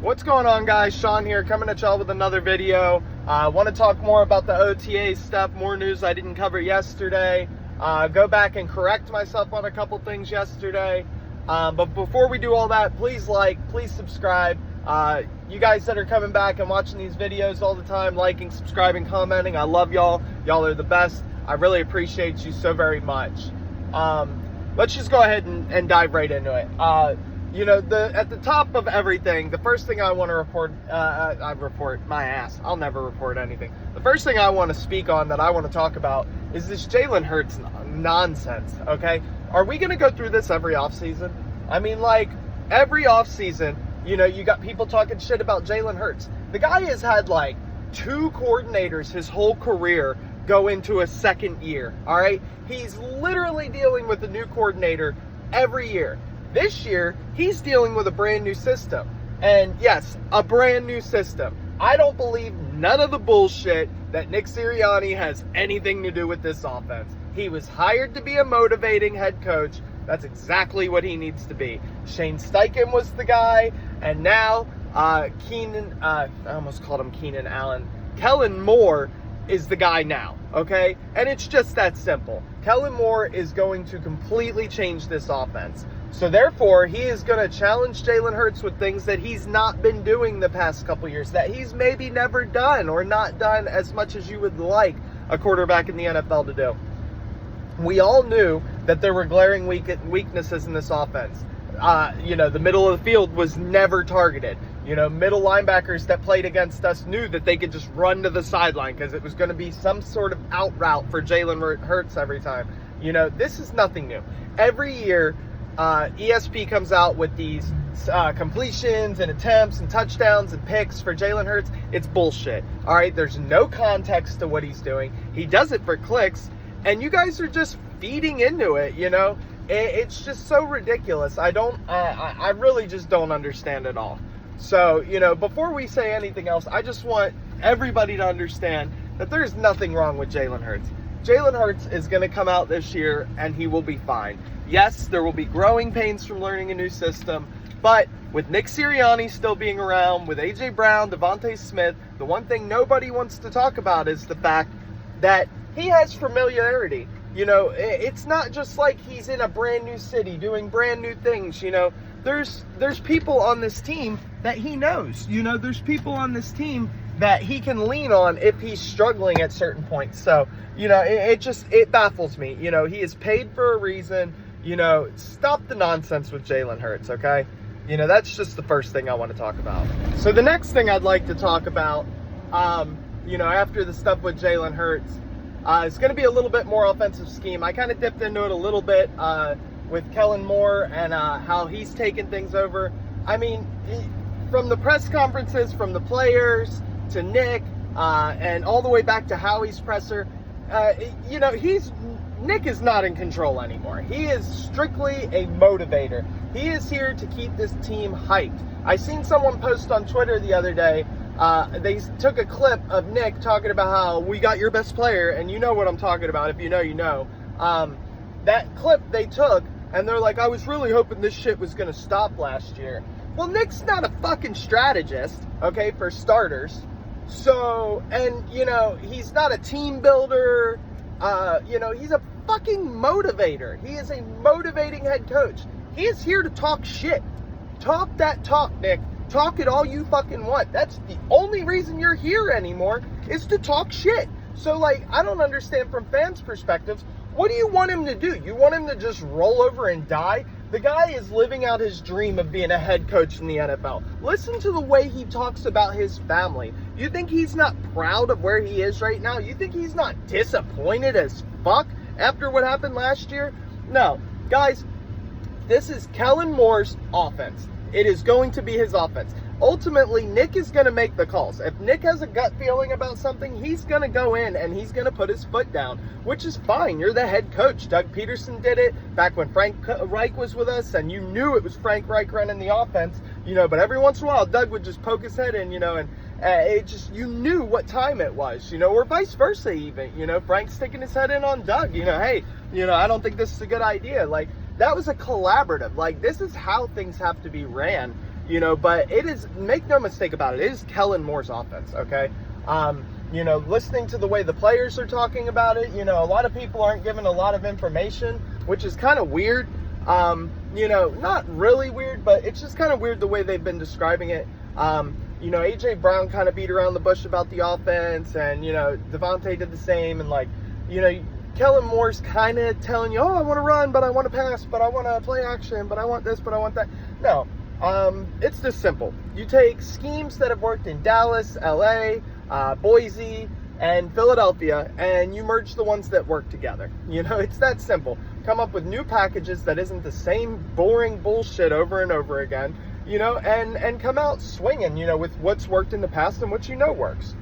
What's going on, guys? Sean here, coming at y'all with another video. I want to talk more about the OTA stuff, more news I didn't cover yesterday. Go back and correct myself on a couple things yesterday. But before we do all that, please please subscribe. You guys that are coming back and watching these videos all the time, liking, subscribing, commenting, I love y'all. Y'all are the best. I really appreciate you so very much. Let's just go ahead and dive right into it. At the top of everything, the first thing I want to report, I report my ass. I'll never report anything. The first thing I want to speak on, that I want to talk about, is this Jalen Hurts nonsense, okay? Are we going to go through this every offseason? I mean, like, every offseason, you got people talking shit about Jalen Hurts. The guy has had, like, 2 coordinators his whole career go into a second year, all right? He's literally dealing with a new coordinator every year. This year, he's dealing with a brand new system. And yes, a brand new system. I don't believe none of the bullshit that Nick Sirianni has anything to do with this offense. He was hired to be a motivating head coach. That's exactly what he needs to be. Shane Steichen was the guy, and now I almost called him Keenan Allen. Kellen Moore is the guy now, okay? And it's just that simple. Kellen Moore is going to completely change this offense. So therefore, he is going to challenge Jalen Hurts with things that he's not been doing the past couple years, that he's maybe never done or not done as much as you would like a quarterback in the NFL to do. We all knew that there were glaring weaknesses in this offense. The middle of the field was never targeted. Middle linebackers that played against us knew that they could just run to the sideline because it was going to be some sort of out route for Jalen Hurts every time. This is nothing new. Every year, ESP comes out with these completions and attempts and touchdowns and picks for Jalen Hurts. It's bullshit. All right, there's no context to what he's doing. He does it for clicks, and you guys are just feeding into it. It's just so ridiculous. I really just don't understand it all. So, before we say anything else, I just want everybody to understand that there's nothing wrong with Jalen Hurts. Jalen Hurts is going to come out this year and he will be fine. Yes, there will be growing pains from learning a new system, but with Nick Sirianni still being around, with A.J. Brown, Devontae Smith, the one thing nobody wants to talk about is the fact that he has familiarity. It's not just like he's in a brand new city doing brand new things. There's people on this team that he knows. There's people on this team that he can lean on if he's struggling at certain points. So, it baffles me. He is paid for a reason. Stop the nonsense with Jalen Hurts, okay? That's just the first thing I want to talk about. So the next thing I'd like to talk about, after the stuff with Jalen Hurts, it's going to be a little bit more offensive scheme. I kind of dipped into it a little bit with Kellen Moore and how he's taken things over. I mean, from the press conferences, from the players to Nick, and all the way back to Howie's presser, Nick is not in control anymore. He is strictly a motivator. He is here to keep this team hyped. I seen someone post on Twitter the other day, they took a clip of Nick talking about how we got your best player, and you know what I'm talking about. If you know, you know. That clip they took, and they're like, I was really hoping this shit was going to stop last year. Well, Nick's not a fucking strategist, okay, for starters. So, and, he's not a team builder. He's a fucking motivator. He is a motivating head coach. He is here to talk shit. Talk that talk, Nick. Talk it all you fucking want. That's the only reason you're here anymore, is to talk shit. So, I don't understand from fans' perspectives. What do you want him to do? You want him to just roll over and die? The guy is living out his dream of being a head coach in the NFL. Listen to the way he talks about his family. You think he's not proud of where he is right now? You think he's not disappointed as fuck after what happened last year? No. Guys, this is Kellen Moore's offense. It is going to be his offense. Ultimately, Nick is going to make the calls. If Nick has a gut feeling about something, he's going to go in and he's going to put his foot down, which is fine. You're the head coach. Doug Peterson did it back when Frank Reich was with us, and you knew it was Frank Reich running the offense, but every once in a while, Doug would just poke his head in, and it just, you knew what time it was, or vice versa even, Frank's sticking his head in on Doug, hey, I don't think this is a good idea. That was a collaborative. This is how things have to be ran. you know, but it is, make no mistake about it, it is Kellen Moore's offense, okay? You know, listening to the way the players are talking about it, you know, a lot of people aren't given a lot of information, which is kind of weird. You know, not really weird, but it's just kind of weird the way they've been describing it. You know, A.J. Brown kind of beat around the bush about the offense, and, you know, Davante did the same, and, like, you know, Kellen Moore's kind of telling you, oh, I want to run, but I want to pass, but I want to play action, but I want this, but I want that. No, it's just simple. You take schemes that have worked in Dallas, LA, Boise, and Philadelphia, and you merge the ones that work together. You know, it's that simple. Come up with new packages that isn't the same boring bullshit over and over again, you know, and come out swinging, you know, with what's worked in the past and what you know works.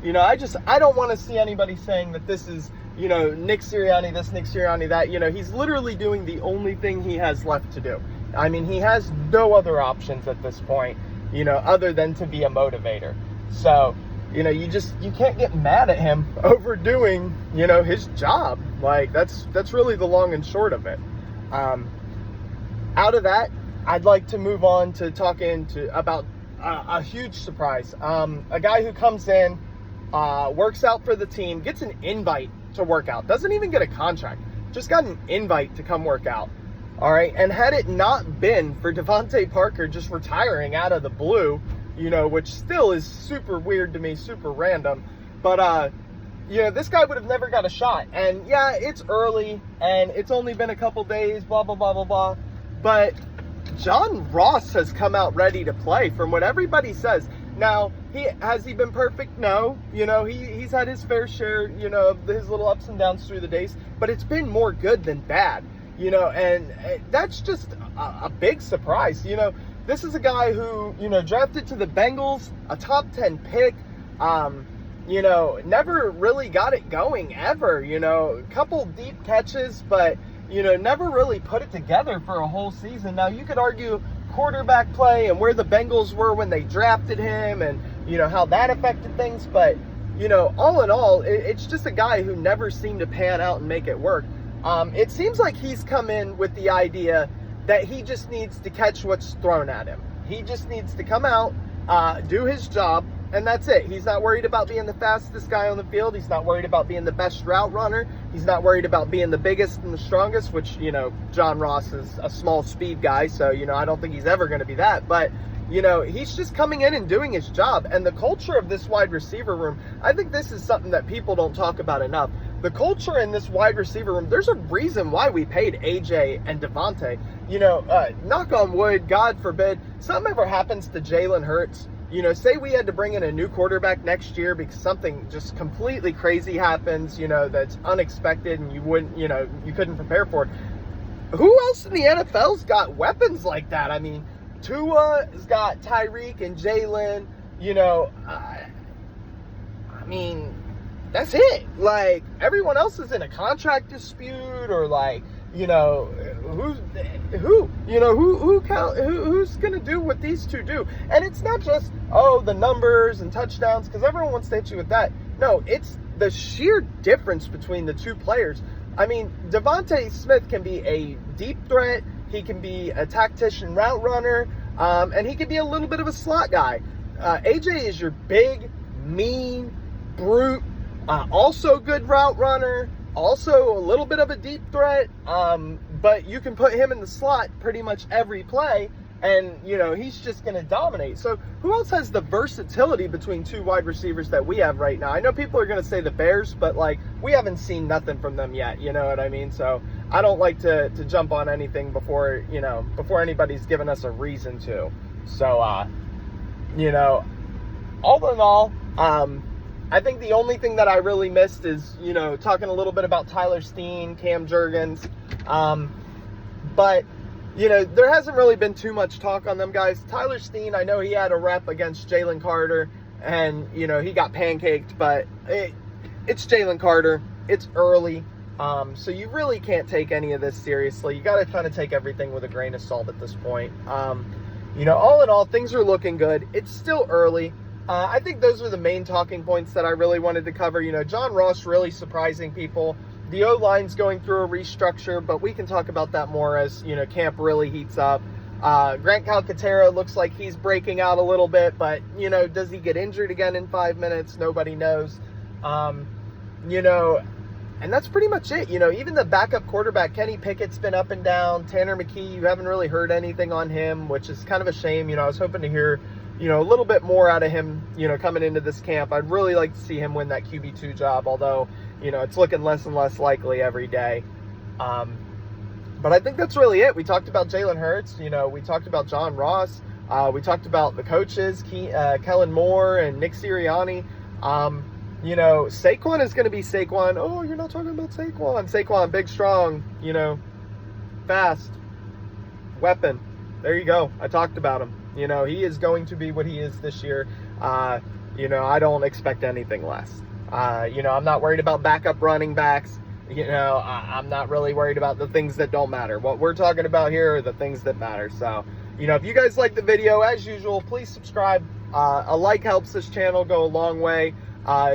You know, I don't want to see anybody saying that this is, you know, Nick Sirianni this, Nick Sirianni that. You know, he's literally doing the only thing he has left to do. I mean, he has no other options at this point, you know, other than to be a motivator. So, you know, you can't get mad at him overdoing, you know, his job. Like, that's really the long and short of it. Out of that, I'd like to move on to talking about a huge surprise. A guy who comes in, works out for the team, gets an invite to work out, doesn't even get a contract, just got an invite to come work out. All right, and had it not been for Devontae Parker just retiring out of the blue, you know, which still is super weird to me, super random, but you know, this guy would have never got a shot. And yeah, it's early and it's only been a couple days, blah blah blah blah blah, but John Ross has come out ready to play from what everybody says. Now, has he been perfect? No. You know, he's had his fair share, you know, of his little ups and downs through the days, but it's been more good than bad, you know, and that's just a big surprise. You know, this is a guy who, you know, drafted to the Bengals, a top 10 pick, you know, never really got it going ever, you know, a couple deep catches, but, you know, never really put it together for a whole season. Now, you could argue quarterback play and where the Bengals were when they drafted him and, you know, how that affected things. But, you know, all in all, it's just a guy who never seemed to pan out and make it work. It seems like he's come in with the idea that he just needs to catch what's thrown at him. He just needs to come out, do his job, and that's it. He's not worried about being the fastest guy on the field. He's not worried about being the best route runner. He's not worried about being the biggest and the strongest, which, you know, John Ross is a small speed guy, so, you know, I don't think he's ever going to be that. But, you know, he's just coming in and doing his job. And the culture of this wide receiver room, I think this is something that people don't talk about enough. The culture in this wide receiver room, there's a reason why we paid AJ and Devontae. You know, knock on wood, God forbid, something ever happens to Jalen Hurts. You know, say we had to bring in a new quarterback next year because something just completely crazy happens, you know, that's unexpected and you wouldn't, you know, you couldn't prepare for it. Who else in the NFL's got weapons like that? I mean, Tua's got Tyreek and Jalen, you know, I mean, that's it. Like, everyone else is in a contract dispute or, like, you know, who's going to do what these two do? And it's not just, oh, the numbers and touchdowns, because everyone wants to hit you with that. No, it's the sheer difference between the two players. I mean, Devontae Smith can be a deep threat. He can be a tactician route runner, and he can be a little bit of a slot guy. AJ is your big, mean, brute, also good route runner, also a little bit of a deep threat, but you can put him in the slot pretty much every play, and, you know, he's just going to dominate. So who else has the versatility between two wide receivers that we have right now? I know people are going to say the Bears, but, like, we haven't seen nothing from them yet, you know what I mean? So I don't like to jump on anything before, you know, before anybody's given us a reason to. So, you know, all in all, I think the only thing that I really missed is, you know, talking a little bit about Tyler Steen, Cam Jurgens. But, you know, there hasn't really been too much talk on them guys. Tyler Steen, I know he had a rep against Jalen Carter, and, you know, he got pancaked, but it's Jalen Carter. It's early. So you really can't take any of this seriously. You got to kind of take everything with a grain of salt at this point. You know, all in all, things are looking good. It's still early. I think those are the main talking points that I really wanted to cover. You know, John Ross really surprising people. The O-line's going through a restructure, but we can talk about that more as, you know, camp really heats up. Grant Calcaterra looks like he's breaking out a little bit, but, you know, does he get injured again in 5 minutes? Nobody knows. You know, and that's pretty much it. You know, even the backup quarterback, Kenny Pickett's been up and down. Tanner McKee, you haven't really heard anything on him, which is kind of a shame. You know, I was hoping to hear, you know, a little bit more out of him, you know, coming into this camp. I'd really like to see him win that QB2 job, although, you know, it's looking less and less likely every day. But I think that's really it. We talked about Jalen Hurts. You know, we talked about John Ross. We talked about the coaches, Kellen Moore and Nick Sirianni. You know, Saquon is going to be Saquon. Oh, you're not talking about Saquon. Saquon, big, strong, you know, fast, weapon. There you go. I talked about him. You know, he is going to be what he is this year. You know, I don't expect anything less. You know, I'm not worried about backup running backs. You know, I'm not really worried about the things that don't matter. What we're talking about here are the things that matter. So, you know, if you guys like the video, as usual, please subscribe. A like helps this channel go a long way.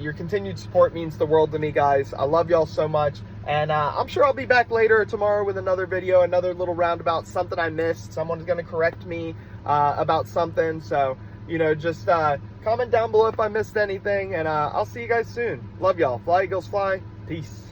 Your continued support means the world to me, guys. I love y'all so much. And I'm sure I'll be back later tomorrow with another video, another little roundabout, something I missed. Someone's going to correct me about something. So, you know, just comment down below if I missed anything. And I'll see you guys soon. Love y'all. Fly, Eagles, fly. Peace.